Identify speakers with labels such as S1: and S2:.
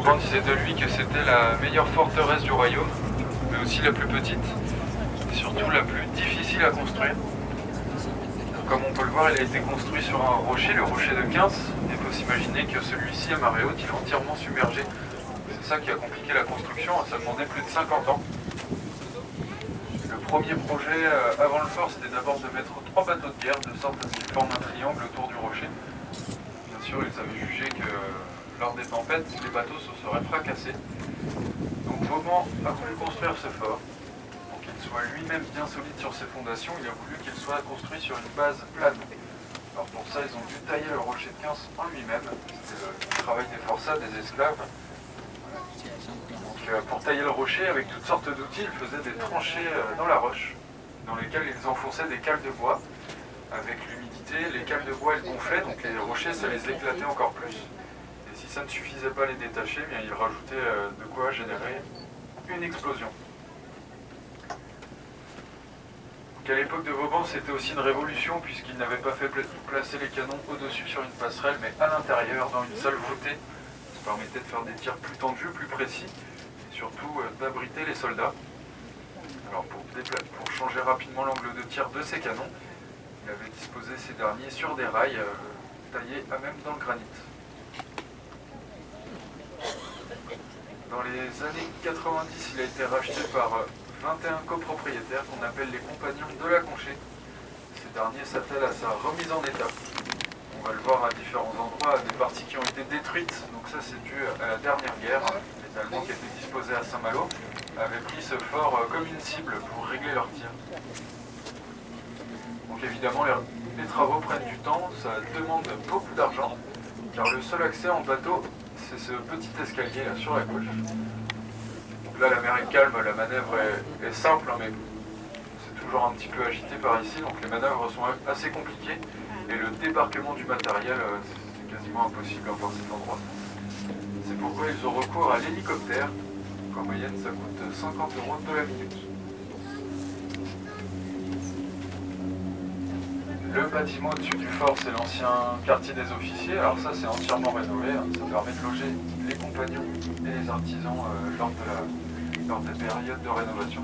S1: Vauban disait de lui que c'était la meilleure forteresse du royaume, mais aussi la plus petite, et surtout la plus difficile à construire. Comme on peut le voir, il a été construit sur un rocher, le rocher de Quince. Il faut s'imaginer que celui-ci, à marée haute, il est entièrement submergé. C'est ça qui a compliqué la construction, ça demandait plus de 50 ans. Le premier projet avant le fort, c'était d'abord de mettre 3 bateaux de guerre, de sorte à ce qu'ils forment un triangle autour du rocher. Bien sûr, ils avaient jugé que lors des tempêtes, les bateaux se seraient fracassés. Donc Vauban a voulu construire ce fort. Pour qu'il soit lui-même bien solide sur ses fondations, il a voulu qu'il soit construit sur une base plane. Alors pour ça, ils ont dû tailler le rocher de Quince en lui-même. C'était le travail des forçats, des esclaves. Donc pour tailler le rocher, avec toutes sortes d'outils, ils faisaient des tranchées dans la roche, dans lesquelles ils enfonçaient des cales de bois. Avec l'humidité, les cales de bois elles gonflaient, donc les rochers ça les éclatait encore plus. Et si ça ne suffisait pas à les détacher, bien, ils rajoutaient de quoi générer une explosion. Donc à l'époque de Vauban, c'était aussi une révolution puisqu'ils n'avaient pas fait placer les canons au-dessus sur une passerelle, mais à l'intérieur, dans une salle voûtée. Ça permettait de faire des tirs plus tendus, plus précis, et surtout d'abriter les soldats. Alors pour changer rapidement l'angle de tir de ces canons, il avait disposé ces derniers sur des rails taillés à même dans le granit. Dans les années 90, il a été racheté par 21 copropriétaires qu'on appelle les compagnons de la Conchée. Ces derniers s'attellent à sa remise en état. On va le voir à différents endroits, des parties qui ont été détruites, donc ça c'est dû à la dernière guerre. Les Allemands qui étaient disposés à Saint-Malo avaient pris ce fort comme une cible pour régler leurs tirs. Donc évidemment les travaux prennent du temps, ça demande beaucoup d'argent, car le seul accès en bateau c'est ce petit escalier là sur la gauche. Donc là la mer est calme, la manœuvre est simple, hein, mais c'est toujours un petit peu agité par ici, donc les manœuvres sont assez compliquées et le débarquement du matériel c'est quasiment impossible par cet endroit. C'est pourquoi ils ont recours à l'hélicoptère, qu'en moyenne ça coûte 50 € de la minute. Le bâtiment au-dessus du fort, c'est l'ancien quartier des officiers. Alors ça, c'est entièrement rénové. Ça permet de loger les compagnons et les artisans lors des périodes de rénovation.